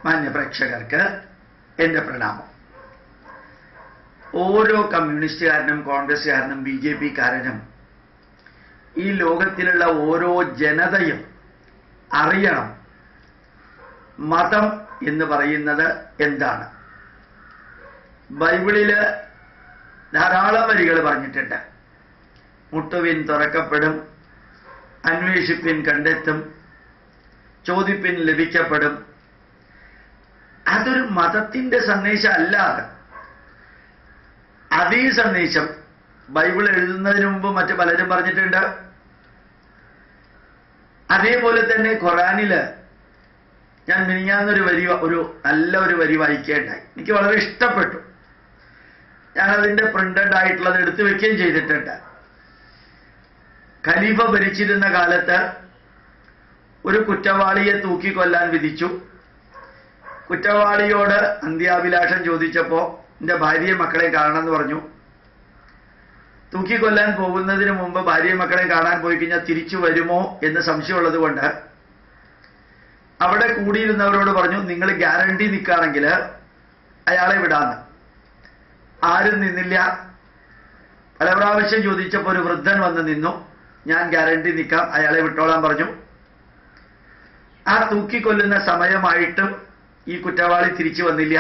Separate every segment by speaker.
Speaker 1: മാന്യ പ്രേക്ഷകർക്ക് എൻ്റെ പ്രണാമം. ഓരോ കമ്മ്യൂണിസ്റ്റുകാരനും കോൺഗ്രസ്സുകാരനും BJP-കാരനും ഈ ലോകത്തിലുള്ള ഓരോ ജനതയും അറിയണം മതം എന്ന് പറയുന്നത് എന്താണ്. ബൈബിളില് ധാരാളം വരികൾ പറഞ്ഞിട്ടുണ്ട്. മുട്ടുവിൻ തുറക്കപ്പെടും, അന്വേഷിപ്പിൻ കണ്ടെത്തും, ചോദിപ്പിൻ ലഭിക്കപ്പെടും. അതൊരു മതത്തിന്റെ സന്ദേശം അല്ലാതെ അതേ സന്ദേശം ബൈബിൾ എഴുതുന്നതിന് മുമ്പ് മറ്റു പലരും പറഞ്ഞിട്ടുണ്ട്. അതേപോലെ തന്നെ ഖുറാനില് ഞാൻ മിനിഞ്ഞാന്നൊരു ഒരു വരി വായിക്കേണ്ടായി. എനിക്ക് വളരെ ഇഷ്ടപ്പെട്ടു. ഞാൻ അതിന്റെ പ്രിന്റഡ് ആയിട്ടുള്ളത് എടുത്തു വെക്കുകയും ചെയ്തിട്ടുണ്ട്. ഖലീഫ ഭരിച്ചിരുന്ന കാലത്ത് ഒരു കുറ്റവാളിയെ തൂക്കിക്കൊല്ലാൻ വിധിച്ചു. കുറ്റവാളിയോട് അന്ത്യാഭിലാഷം ചോദിച്ചപ്പോ എന്റെ ഭാര്യയും മക്കളെ കാണണമെന്ന് പറഞ്ഞു. തൂക്കിക്കൊല്ലാൻ പോകുന്നതിന് മുമ്പ് ഭാര്യയും മക്കളെ കാണാൻ പോയി കഴിഞ്ഞാൽ തിരിച്ചു വരുമോ എന്ന് സംശയമുള്ളത് കൊണ്ട് അവിടെ കൂടിയിരുന്നവരോട് പറഞ്ഞു, നിങ്ങൾ ഗ്യാരണ്ടി നിൽക്കുകയാണെങ്കിൽ അയാളെ വിടാന്ന്. ആരും നിന്നില്ല. പല പ്രാവശ്യം ചോദിച്ചപ്പോൾ ഒരു വൃദ്ധൻ വന്ന് നിന്നു. ഞാൻ ഗ്യാരണ്ടി നിൽക്കാം, അയാളെ വിട്ടോളാൻ പറഞ്ഞു. ആ തൂക്കിക്കൊല്ലുന്ന സമയമായിട്ടും ഈ കുറ്റവാളി തിരിച്ചു വന്നില്ല.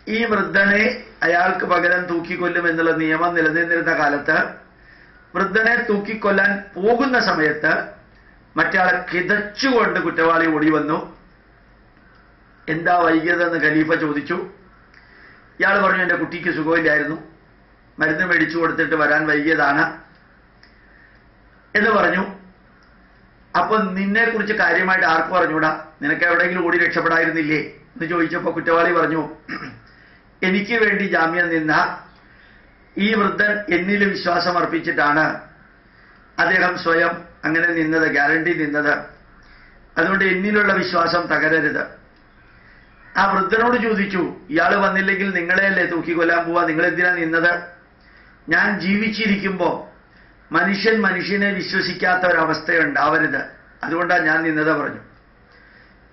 Speaker 1: ഈ വൃദ്ധനെ അയാൾക്ക് പകരം തൂക്കിക്കൊല്ലും എന്നുള്ള നിയമം നിലനിന്നിരുന്ന കാലത്ത് വൃദ്ധനെ തൂക്കിക്കൊല്ലാൻ പോകുന്ന സമയത്ത് മറ്റയാളെ കിതച്ചുകൊണ്ട് കുറ്റവാളി ഓടി വന്നു. എന്താ വൈകിയതെന്ന് ഖലീഫ ചോദിച്ചു. ഇയാൾ പറഞ്ഞു, എൻ്റെ കുട്ടിക്ക് സുഖമില്ലായിരുന്നു, മരുന്ന് മേടിച്ചു കൊടുത്തിട്ട് വരാൻ വൈകിയതാണ് എന്ന് പറഞ്ഞു. അപ്പൊ നിന്നെ കുറിച്ച് കാര്യമായിട്ട് ആർക്ക് പറഞ്ഞൂടാ, നിനക്ക് എവിടെയെങ്കിലും ഓടി രക്ഷപ്പെടായിരുന്നില്ലേ എന്ന് ചോദിച്ചപ്പോ കുറ്റവാളി പറഞ്ഞു, എനിക്ക് വേണ്ടി ജാമ്യം നിന്ന ഈ വൃദ്ധൻ എന്നിൽ വിശ്വാസം അർപ്പിച്ചിട്ടാണ് അദ്ദേഹം സ്വയം അങ്ങനെ നിന്നത്, ഗ്യാരണ്ടി നിന്നത്. അതുകൊണ്ട് എന്നിലുള്ള വിശ്വാസം തകരരുത്. ആ വൃദ്ധനോട് ചോദിച്ചു, ഇയാൾ വന്നില്ലെങ്കിൽ നിങ്ങളെയല്ലേ തൂക്കിക്കൊല്ലാൻ പോവാ, നിങ്ങളെന്തിനാ നിന്നത്? ഞാൻ ജീവിച്ചിരിക്കുമ്പോ മനുഷ്യൻ മനുഷ്യനെ വിശ്വസിക്കാത്ത ഒരവസ്ഥയുണ്ടാവരുത്, അതുകൊണ്ടാണ് ഞാൻ നിന്നത് പറഞ്ഞു.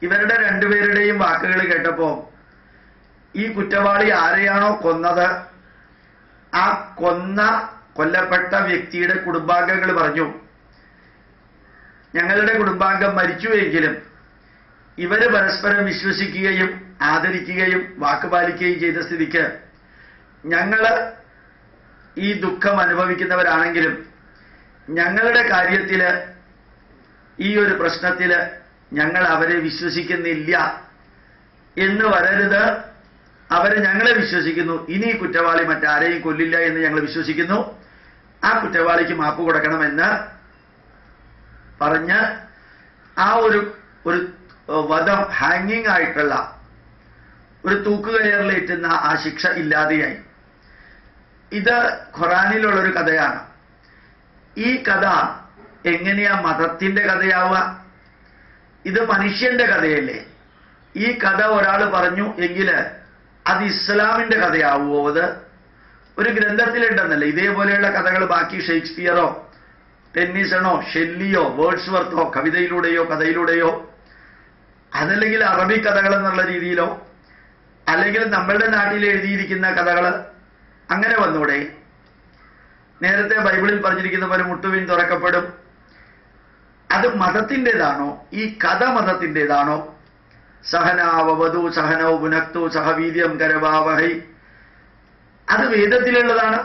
Speaker 1: ഇവരുടെ രണ്ടുപേരുടെയും വാക്കുകൾ കേട്ടപ്പോ ഈ കുറ്റവാളി ആരെയാണോ കൊന്നത് ആ കൊല്ലപ്പെട്ട വ്യക്തിയുടെ കുടുംബാംഗങ്ങൾ പറഞ്ഞു, ഞങ്ങളുടെ കുടുംബാംഗം മരിച്ചുവെങ്കിലും ഇവര് പരസ്പരം വിശ്വസിക്കുകയും ആദരിക്കുകയും വാക്കുപാലിക്കുകയും ചെയ്ത സ്ഥിതിക്ക് ഞങ്ങള് ഈ ദുഃഖം അനുഭവിക്കുന്നവരാണെങ്കിലും ഞങ്ങളുടെ കാര്യത്തില് ഈ ഒരു പ്രശ്നത്തില് ഞങ്ങൾ അവരെ വിശ്വസിക്കുന്നില്ല എന്ന് വരരുത്. അവര് ഞങ്ങളെ വിശ്വസിക്കുന്നു, ഇനി കുറ്റവാളി മറ്റാരെയും കൊല്ലില്ല എന്ന് ഞങ്ങൾ വിശ്വസിക്കുന്നു, ആ കുറ്റവാളിക്ക് മാപ്പ് കൊടുക്കണമെന്ന് പറഞ്ഞ് ആ ഒരു വധം ഹാങ്ങിങ് ആയിട്ടുള്ള ഒരു തൂക്കുകയറിലേറ്റുന്ന ആ ശിക്ഷ ഇല്ലാതെയായി. ഇത് ഖുറാനിലുള്ളൊരു കഥയാണ്. ഈ കഥ എങ്ങനെയാ മതത്തിന്റെ കഥയാവുക? ഇത് മനുഷ്യന്റെ കഥയല്ലേ? ഈ കഥ ഒരാൾ പറഞ്ഞു എങ്കിൽ അത് ഇസ്ലാമിന്റെ കഥയാവുമോ? അത് ഒരു ഗ്രന്ഥത്തിലുണ്ടെന്നല്ലേ. ഇതേപോലെയുള്ള കഥകൾ ബാക്കി ഷേക്സ്പിയറോ ടെന്നീസണോ ഷെല്ലിയോ വേർഡ്സ്വर्थോ കവിതയിലൂടെയോ കഥയിലൂടെയോ, അതല്ലെങ്കിൽ അറബി കഥകൾ എന്നുള്ള രീതിയിലോ, അല്ലെങ്കിൽ നമ്മളുടെ നാട്ടിൽ എഴുതിയിരിക്കുന്ന കഥകൾ അങ്ങനെ വന്നൂടെ? നേരത്തെ ബൈബിളിൽ പറഞ്ഞിരിക്കുന്ന പോലെ മുട്ടുവിൻ തുറക്കപ്പെടും, അത് മതത്തിൻ്റെതാണോ? ഈ കഥ മതത്തിൻ്റെതാണോ? സഹനാവവതു സഹനോ പുനക്തു സഹവീര്യം കരവാവഹൈ, അത് വേദത്തിലുള്ളതാണ്.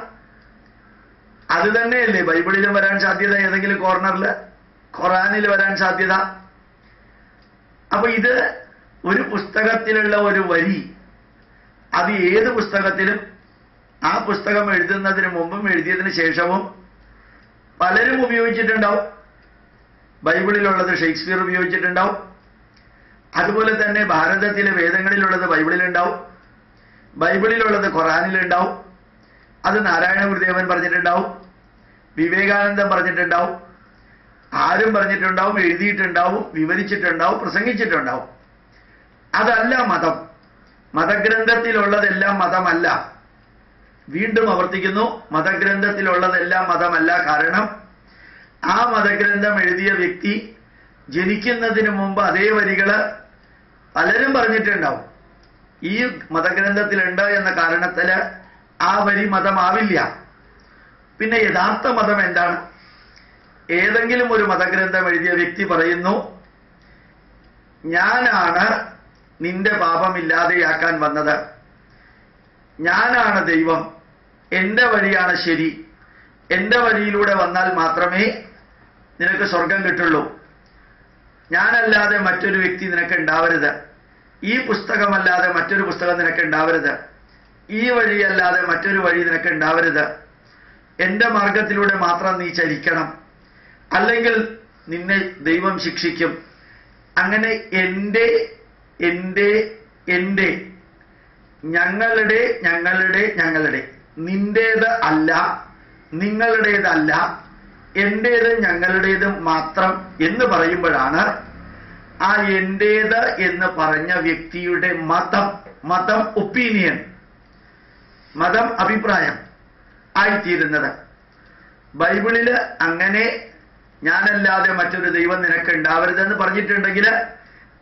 Speaker 1: അത് തന്നെയല്ലേ ബൈബിളിലും വരാൻ സാധ്യത, ഏതെങ്കിലും കോർണറിൽ ഖുറാനിൽ വരാൻ സാധ്യത. അപ്പൊ ഇത് ഒരു പുസ്തകത്തിലുള്ള ഒരു വരി, അത് ഏത് പുസ്തകത്തിലും ആ പുസ്തകം എഴുതുന്നതിന് മുമ്പും എഴുതിയതിന് ശേഷവും പലരും ഉപയോഗിച്ചിട്ടുണ്ടാവും. ബൈബിളിലുള്ളത് ഷേക്സ്പിയർ ഉപയോഗിച്ചിട്ടുണ്ടാവും. അതുപോലെ തന്നെ ഭാരതത്തിലെ വേദങ്ങളിലുള്ളത് ബൈബിളിലുണ്ടാവും, ബൈബിളിലുള്ളത് ഖുറാനിലുണ്ടാവും. അത് നാരായണ ഗുരുദേവൻ പറഞ്ഞിട്ടുണ്ടാവും, വിവേകാനന്ദൻ പറഞ്ഞിട്ടുണ്ടാവും, ആരും പറഞ്ഞിട്ടുണ്ടാവും, എഴുതിയിട്ടുണ്ടാവും, വിവരിച്ചിട്ടുണ്ടാവും, പ്രസംഗിച്ചിട്ടുണ്ടാവും. അതല്ല മതം. മതഗ്രന്ഥത്തിലുള്ളതെല്ലാം മതമല്ല. വീണ്ടും ആവർത്തിക്കുന്നു, മതഗ്രന്ഥത്തിലുള്ളതെല്ലാം മതമല്ല. കാരണം ആ മതഗ്രന്ഥം എഴുതിയ വ്യക്തി ജനിക്കുന്നതിന് മുമ്പ് അതേ വരികള് പലരും പറഞ്ഞിട്ടുണ്ടാവും ഈ മതഗ്രന്ഥത്തിലുണ്ട് എന്ന കാരണത്തില് ആ വരി മതമാവില്ല. പിന്നെ യഥാർത്ഥ മതം എന്താണ്? ഏതെങ്കിലും ഒരു മതഗ്രന്ഥം എഴുതിയ വ്യക്തി പറയുന്നു, ഞാനാണ് നിന്റെ പാപമില്ലാതെയാക്കാൻ വന്നത്, ഞാനാണ് ദൈവം, എന്റെ വഴിയാണ് ശരി, എന്റെ വഴിയിലൂടെ വന്നാൽ മാത്രമേ നിനക്ക് സ്വർഗം കിട്ടുള്ളൂ, ഞാനല്ലാതെ മറ്റൊരു വ്യക്തി നിനക്ക് ഉണ്ടാവരുത്, ഈ പുസ്തകമല്ലാതെ മറ്റൊരു പുസ്തകം നിനക്ക് ഉണ്ടാവരുത്, ഈ വഴിയല്ലാതെ മറ്റൊരു വഴി നിനക്ക് ഉണ്ടാവരുത്, എന്റെ മാർഗത്തിലൂടെ മാത്രം നീ ചരിക്കണം, അല്ലെങ്കിൽ നിന്നെ ദൈവം ശിക്ഷിക്കും. അങ്ങനെ എന്റെ എന്റെ എന്റെ ഞങ്ങളുടെ ഞങ്ങളുടെ ഞങ്ങളുടെ നിന്റേത് അല്ല, നിങ്ങളുടേതല്ല, എന്റേത് ഞങ്ങളുടേത് മാത്രം എന്ന് പറയുമ്പോഴാണ് ആ എന്റേത് എന്ന് പറഞ്ഞ വ്യക്തിയുടെ മതം ഒപ്പീനിയൻ, മതം അഭിപ്രായം ആയിത്തീരുന്നത്. ബൈബിളില് അങ്ങനെ ഞാനല്ലാതെ മറ്റൊരു ദൈവം നിനക്ക് ഉണ്ടാവരുതെന്ന് പറഞ്ഞിട്ടുണ്ടെങ്കിൽ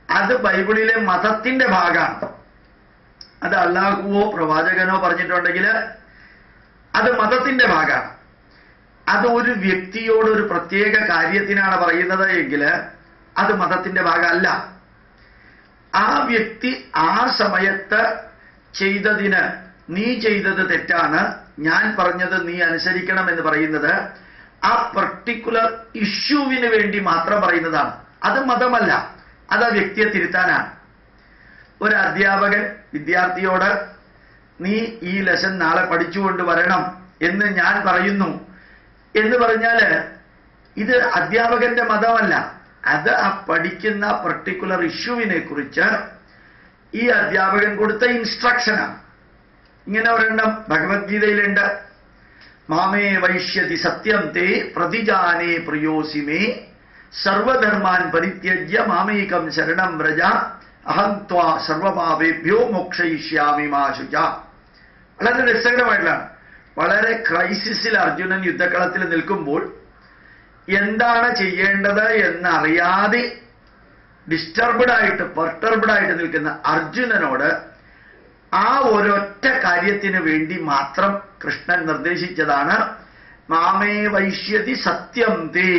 Speaker 1: അത് ബൈബിളിലെ മതത്തിന്റെ ഭാഗമാണ്. അത് അല്ലാഹുവോ പ്രവാചകനോ പറഞ്ഞിട്ടുണ്ടെങ്കിൽ അത് മതത്തിന്റെ ഭാഗമാണ്. അത് ഒരു വ്യക്തിയോട് ഒരു പ്രത്യേക കാര്യത്തിനാണ് പറയുന്നത് എങ്കിൽ അത് മതത്തിന്റെ ഭാഗമല്ല. ആ വ്യക്തി ആ സമയത്ത് ചെയ്തതിന് നീ ചെയ്തത് തെറ്റാണ്, ഞാൻ പറഞ്ഞത് നീ അനുസരിക്കണം എന്ന് പറയുന്നത് ആ പർട്ടിക്കുലർ ഇഷ്യൂവിന് വേണ്ടി മാത്രം പറയുന്നതാണ്. അത് മതമല്ല, അത് ആ വ്യക്തിയെ തിരുത്താനാണ്. ഒരു അധ്യാപകൻ വിദ്യാർത്ഥിയോട് നീ ഈ ലെസൺ നാളെ പഠിച്ചുകൊണ്ട് വരണം എന്ന് ഞാൻ പറയുന്നു എന്ന് പറഞ്ഞാല് ഇത് അധ്യാപകന്റെ മതമല്ല, അത് ആ പഠിക്കുന്ന പർട്ടിക്കുലർ ഇഷ്യൂവിനെ കുറിച്ച് ഈ അധ്യാപകൻ കൊടുത്ത ഇൻസ്ട്രക്ഷനാണ്. ഇങ്ങനെ ഒരെണ്ണം ഭഗവത്ഗീതയിലുണ്ട്, മാമേ വൈഷ്യതി സത്യം തേ പ്രതിജാനേ പ്രിയോസിമേ സർവധർമാൻ പരിത്യജ്യ മാമേകം ശരണം വ്രജ അഹം ത്വാ സർവപാപേഭ്യോ മോക്ഷയിഷ്യാമി മാ ശുച. വളരെ രസകരമായിട്ടുള്ളതാണ്. വളരെ ക്രൈസിസിൽ അർജുനൻ യുദ്ധക്കളത്തിൽ നിൽക്കുമ്പോൾ എന്താണ് ചെയ്യേണ്ടത് എന്നറിയാതെ പെർട്ടർബ്ഡായിട്ട് നിൽക്കുന്ന അർജുനനോട് ആ ഒരൊറ്റ കാര്യത്തിന് വേണ്ടി മാത്രം കൃഷ്ണൻ നിർദ്ദേശിച്ചതാണ് മാമേ വൈഷ്യതി സത്യം തേ.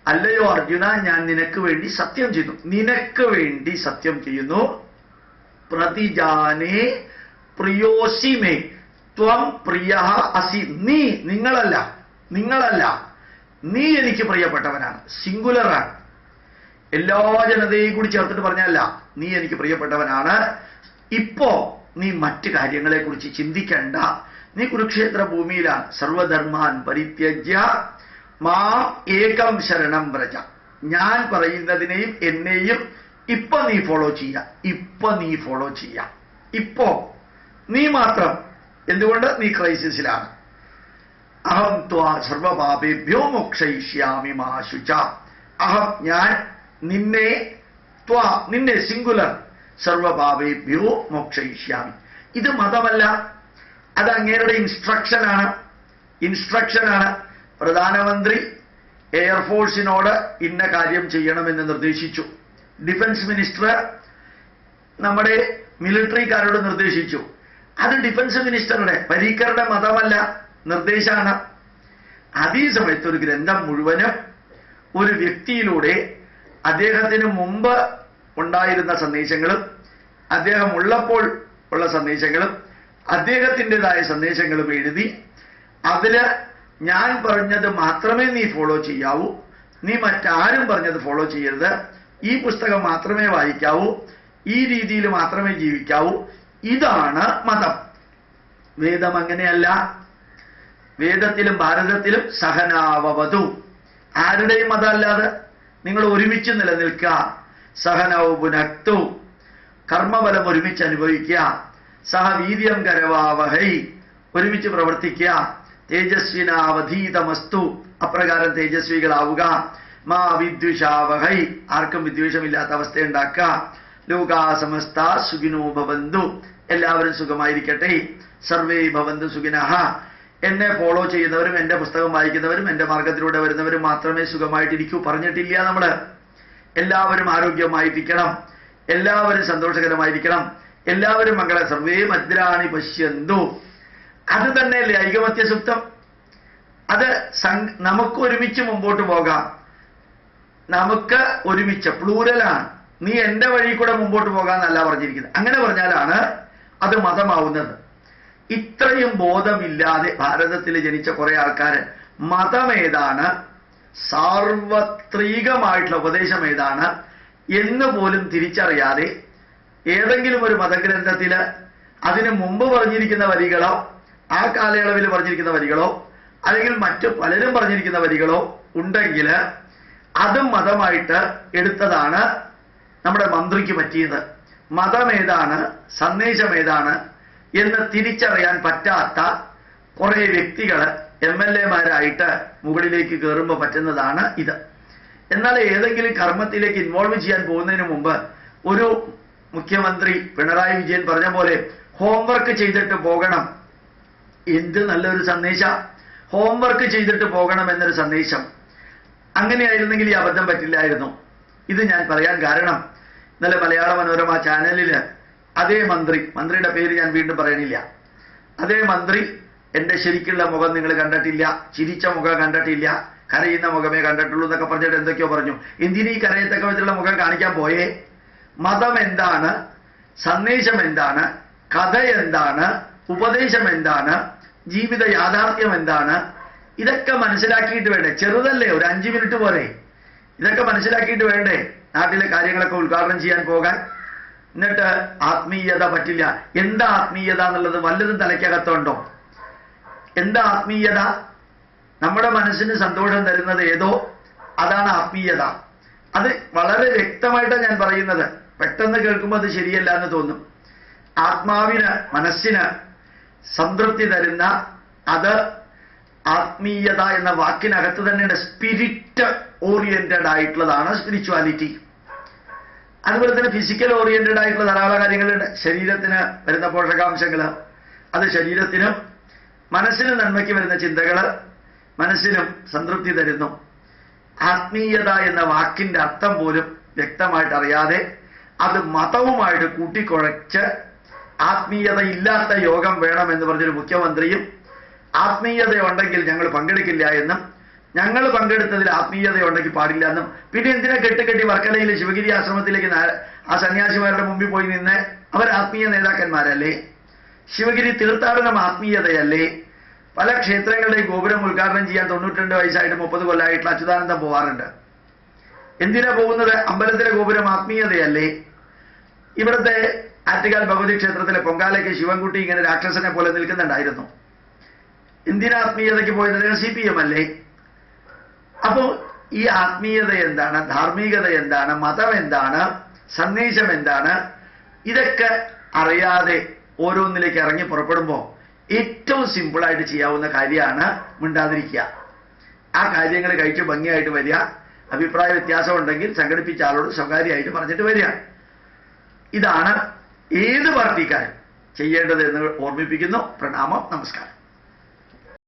Speaker 1: അല്ലയോ അർജുന, ഞാൻ നിനക്ക് വേണ്ടി സത്യം ചെയ്യുന്നു, നിനക്ക് വേണ്ടി സത്യം ചെയ്യുന്നു. പ്രതിജാനേ പ്രിയോസിമേ ത്വം പ്രിയ അസി. നിങ്ങളല്ല നീ എനിക്ക് പ്രിയപ്പെട്ടവനാണ്. സിംഗുലറാണ്, എല്ലാ ജനതയെയും കൂടി ചേർത്തിട്ട് പറഞ്ഞല്ല, നീ എനിക്ക് പ്രിയപ്പെട്ടവനാണ്. ഇപ്പോ നീ മറ്റു കാര്യങ്ങളെ കുറിച്ച് ചിന്തിക്കണ്ട, നീ കുരുക്ഷേത്ര ഭൂമിയിലാണ്. സർവധർമാൻ പരിത്യജ്യ മാം ഏകം ശരണം വ്രജ. ഞാൻ പറയുന്നതിനെയും എന്നെയും ഇപ്പൊ നീ ഫോളോ ചെയ്യാം. ഇപ്പോ നീ മാത്രം. എന്തുകൊണ്ട്? നീ ക്രൈസിസിലാണ്. അഹം ത്വാ സർവപാപേഭ്യോ മോക്ഷയിഷ്യാമി മാ ശുച. അഹം ഞാൻ നിന്നെ സിംഗുലർ സർവപാപേഭ്യോ മോക്ഷയിഷ്യാമി. ഇത് മതമല്ല, അത് അങ്ങേരുടെ ഇൻസ്ട്രക്ഷനാണ്. പ്രധാനമന്ത്രി എയർഫോഴ്സിനോട് ഇന്ന കാര്യം ചെയ്യണമെന്ന് നിർദ്ദേശിച്ചു. ഡിഫൻസ് മിനിസ്റ്റർ നമ്മുടെ മിലിറ്ററിക്കാരോട് നിർദ്ദേശിച്ചു. അത് ഡിഫൻസ് മിനിസ്റ്ററുടെ പരീക്കറുടെ മതമല്ല, നിർദ്ദേശമാണ്. അതേ സമയത്ത് ഒരു ഗ്രന്ഥം മുഴുവനും ഒരു വ്യക്തിയിലൂടെ അദ്ദേഹത്തിന് മുമ്പ് ഉണ്ടായിരുന്ന സന്ദേശങ്ങളും അദ്ദേഹം ഉള്ളപ്പോൾ ഉള്ള സന്ദേശങ്ങളും അദ്ദേഹത്തിൻ്റെതായ സന്ദേശങ്ങളും എഴുതി അതില് ഞാൻ പറഞ്ഞത് മാത്രമേ നീ ഫോളോ ചെയ്യാവൂ, നീ മറ്റാരും പറഞ്ഞത് ഫോളോ ചെയ്യരുത്, ഈ പുസ്തകം മാത്രമേ വായിക്കാവൂ, ഈ രീതിയിൽ മാത്രമേ ജീവിക്കാവൂ, ഇതാണ് മതം. വേദം അങ്ങനെയല്ല. വേദത്തിലും ഭാരതത്തിലും സഹനാവവതു. ആരുടെയും മതമല്ലാതെ നിങ്ങൾ ഒരുമിച്ച് നിലനിൽക്കുക. സഹനൗ പുനക്തു. കർമ്മഫലം ഒരുമിച്ച് അനുഭവിക്കുക. സഹവീര്യം കരവാവഹൈ. ഒരുമിച്ച് പ്രവർത്തിക്കുക. തേജസ്വിനാവധീതമസ്തു. അപ്രകാരം തേജസ്വികളാവുക. മാ വിദ്വിഷാവഹൈ. ആർക്കും വിദ്വേഷമില്ലാത്ത അവസ്ഥ ഉണ്ടാക്കുക. ലോകാ സമസ്ത സുഖിനോ ഭവന്തു. എല്ലാവരും സുഖമായിരിക്കട്ടെ. സർവേ ഭവന്തു സുഖിനഃ. എന്നെ ഫോളോ ചെയ്യുന്നവരും എന്റെ പുസ്തകം വായിക്കുന്നവരും എന്റെ മാർഗത്തിലൂടെ വരുന്നവരും മാത്രമേ സുഖമായിട്ടിരിക്കൂ പറഞ്ഞിട്ടില്ല നമ്മള്. എല്ലാവരും ആരോഗ്യമായിരിക്കണം. എല്ലാവരും സന്തോഷകരമായിരിക്കണം, എല്ലാവരും മംഗള സർവേ ഭദ്രാണി പശ്യന്തു. അത് തന്നെയല്ലേ ഐകമത്യ സൂക്തം? അത് നമുക്ക് ഒരുമിച്ച് മുമ്പോട്ട് പോകാം, നമുക്ക് ഒരുമിച്ച് പ്ലൂരലാണ്, നീ എന്റെ വഴി കൂടെ മുമ്പോട്ട് പോകാന്നല്ല പറഞ്ഞിരിക്കുന്നത്. അങ്ങനെ പറഞ്ഞാലാണ് അത് മതമാവുന്നത്. ഇത്രയും ബോധമില്ലാതെ ഭാരതത്തിൽ ജനിച്ച കുറെ ആൾക്കാർ മതം ഏതാണ്, സാർവത്രികമായിട്ടുള്ള ഉപദേശം ഏതാണ് എന്ന് പോലും തിരിച്ചറിയാതെ ഏതെങ്കിലും ഒരു മതഗ്രന്ഥത്തിൽ അതിനു മുമ്പ് പറഞ്ഞിരിക്കുന്ന വരികളോ ആ കാലയളവിൽ പറഞ്ഞിരിക്കുന്ന വരികളോ അല്ലെങ്കിൽ മറ്റു പലരും പറഞ്ഞിരിക്കുന്ന വരികളോ ഉണ്ടെങ്കിൽ അതും മതമായിട്ട് എടുത്തതാണ് നമ്മുടെ മന്ത്രിക്ക് പറ്റിയത്. മതം ഏതാണ്, സന്ദേശം ഏതാണ് എന്ന് തിരിച്ചറിയാൻ പറ്റാത്ത കുറെ വ്യക്തികൾ MLA-മാരായിട്ട് മുകളിലേക്ക് കയറുമ്പോൾ പറ്റുന്നതാണ് ഇത്. എന്നാൽ ഏതെങ്കിലും കർമ്മത്തിലേക്ക് ഇൻവോൾവ് ചെയ്യാൻ പോകുന്നതിന് മുമ്പ് ഒരു മുഖ്യമന്ത്രി പിണറായി വിജയൻ പറഞ്ഞ പോലെ ഹോംവർക്ക് ചെയ്തിട്ട് പോകണം. എന്ത് നല്ലൊരു സന്ദേശം! ഹോംവർക്ക് ചെയ്തിട്ട് പോകണം എന്നൊരു സന്ദേശം. അങ്ങനെയായിരുന്നെങ്കിൽ ഈ അബദ്ധം പറ്റില്ലായിരുന്നു. ഇത് ഞാൻ പറയാൻ കാരണം, ഇന്നലെ മലയാള മനോരമ ചാനലില് അതേ മന്ത്രിയുടെ പേര് ഞാൻ വീണ്ടും പറയണില്ല, അതേ മന്ത്രി എന്റെ ശരിക്കുള്ള മുഖം നിങ്ങൾ കണ്ടിട്ടില്ല, ചിരിച്ച മുഖം കണ്ടിട്ടില്ല, കരയുന്ന മുഖമേ കണ്ടിട്ടുള്ളൂ എന്നൊക്കെ പറഞ്ഞിട്ട് എന്തൊക്കെയോ പറഞ്ഞു. എന്തിനീ കരയത്തക്ക വിധത്തിലുള്ള മുഖം കാണിക്കാൻ പോയേ? മതം എന്താണ്, സന്ദേശം എന്താണ്, കഥ എന്താണ്, ഉപദേശം എന്താണ്, ജീവിത യാഥാർത്ഥ്യം എന്താണ്, ഇതൊക്കെ മനസ്സിലാക്കിയിട്ട് വേണ്ടേ? ചെറുതല്ലേ, ഒരു 5 മിനിറ്റ് പോലെ ഇതൊക്കെ മനസ്സിലാക്കിയിട്ട് വേണ്ടേ നാട്ടിലെ കാര്യങ്ങളൊക്കെ ഉദ്ഘാടനം ചെയ്യാൻ പോകാൻ? എന്നിട്ട് ആത്മീയത പറ്റില്ല. എന്താ ആത്മീയത എന്നുള്ളത് വല്ലതും തലയ്ക്കകത്തുണ്ടോ? എന്താ ആത്മീയത? നമ്മുടെ മനസ്സിന് സന്തോഷം തരുന്നത് ഏതോ അതാണ് ആത്മീയത. അത് വളരെ വ്യക്തമായിട്ടാണ് ഞാൻ പറയുന്നത്. പെട്ടെന്ന് കേൾക്കുമ്പോൾ അത് ശരിയല്ല എന്ന് തോന്നും. ആത്മാവിന്, മനസ്സിന് സംതൃപ്തി തരുന്ന അത് ആത്മീയത എന്ന വാക്കിനകത്ത് തന്നെയുണ്ട്. സ്പിരിറ്റ് ഓറിയന്റഡ് ആയിട്ടുള്ളതാണ് സ്പിരിച്വാലിറ്റി. അതുപോലെ തന്നെ ഫിസിക്കൽ ഓറിയന്റഡ് ആയിട്ടുള്ള ധാരാളം കാര്യങ്ങളുണ്ട്. ശരീരത്തിന് വരുന്ന പോഷകാംശങ്ങൾ, അത് ശരീരത്തിനും മനസ്സിനും നന്മയ്ക്ക് വരുന്ന ചിന്തകൾ മനസ്സിനും സംതൃപ്തി തരുന്നു. ആത്മീയത എന്ന വാക്കിന്റെ അർത്ഥം പോലും വ്യക്തമായിട്ട് അറിയാതെ അത് മതവുമായിട്ട് കൂട്ടിക്കുഴച്ച് ആത്മീയത ഇല്ലാത്ത യോഗം വേണമെന്ന് പറഞ്ഞൊരു മുഖ്യമന്ത്രിയും ആത്മീയത ഉണ്ടെങ്കിൽ ഞങ്ങൾ പങ്കെടുക്കില്ല എന്നും ഞങ്ങൾ പങ്കെടുത്തതിൽ ആത്മീയത ഉണ്ടെങ്കിൽ പാടില്ല എന്നും പിന്നെ എന്തിനാ കെട്ടി വർക്കലയിൽ ശിവഗിരി ആശ്രമത്തിലേക്ക് ആ സന്യാസിമാരുടെ മുമ്പിൽ പോയി നിന്ന് അവർ ആത്മീയ നേതാക്കന്മാരല്ലേ? ശിവഗിരി തീർത്ഥാടനം ആത്മീയതയല്ലേ? പല ക്ഷേത്രങ്ങളുടെയും ഗോപുരം ഉദ്ഘാടനം ചെയ്യാൻ 92 വയസ്സായിട്ട് 30 കൊല്ലമായിട്ടുള്ള അച്യുതാനന്ദം പോവാറുണ്ട്. എന്തിനാ പോകുന്നത്? അമ്പലത്തിലെ ഗോപുരം ആത്മീയതയല്ലേ? ഇവിടുത്തെ ആറ്റുകാൽ ഭഗവതി ക്ഷേത്രത്തിലെ പൊങ്കാലയ്ക്ക് ശിവൻകുട്ടി ഇങ്ങനെ രാക്ഷസനെ പോലെ നിൽക്കുന്നുണ്ടായിരുന്നു. എന്തിനാ ആത്മീയതയ്ക്ക് പോയത്? CPM അല്ലേ? അപ്പോ ഈ ആത്മീയത എന്താണ്, ധാർമ്മികത എന്താണ്, മതം എന്താണ്, സന്ദേശം എന്താണ്, ഇതൊക്കെ അറിയാതെ ഓരോന്നിലേക്ക് ഇറങ്ങി പുറപ്പെടുമ്പോൾ ഏറ്റവും സിമ്പിളായിട്ട് ചെയ്യാവുന്ന കാര്യമാണ് മിണ്ടാതിരിക്കുക. ആ കാര്യങ്ങൾ കഴിച്ച് ഭംഗിയായിട്ട് വരിക. അഭിപ്രായ വ്യത്യാസം ഉണ്ടെങ്കിൽ സംഘടിപ്പിച്ച ആളോട് സ്വകാര്യമായിട്ട് പറഞ്ഞിട്ട് വരിക. ഇതാണ് ഏത് പാർട്ടിക്കാരും ചെയ്യേണ്ടത് എന്ന് ഓർമ്മിപ്പിക്കുന്നു. പ്രണാമം, നമസ്കാരം.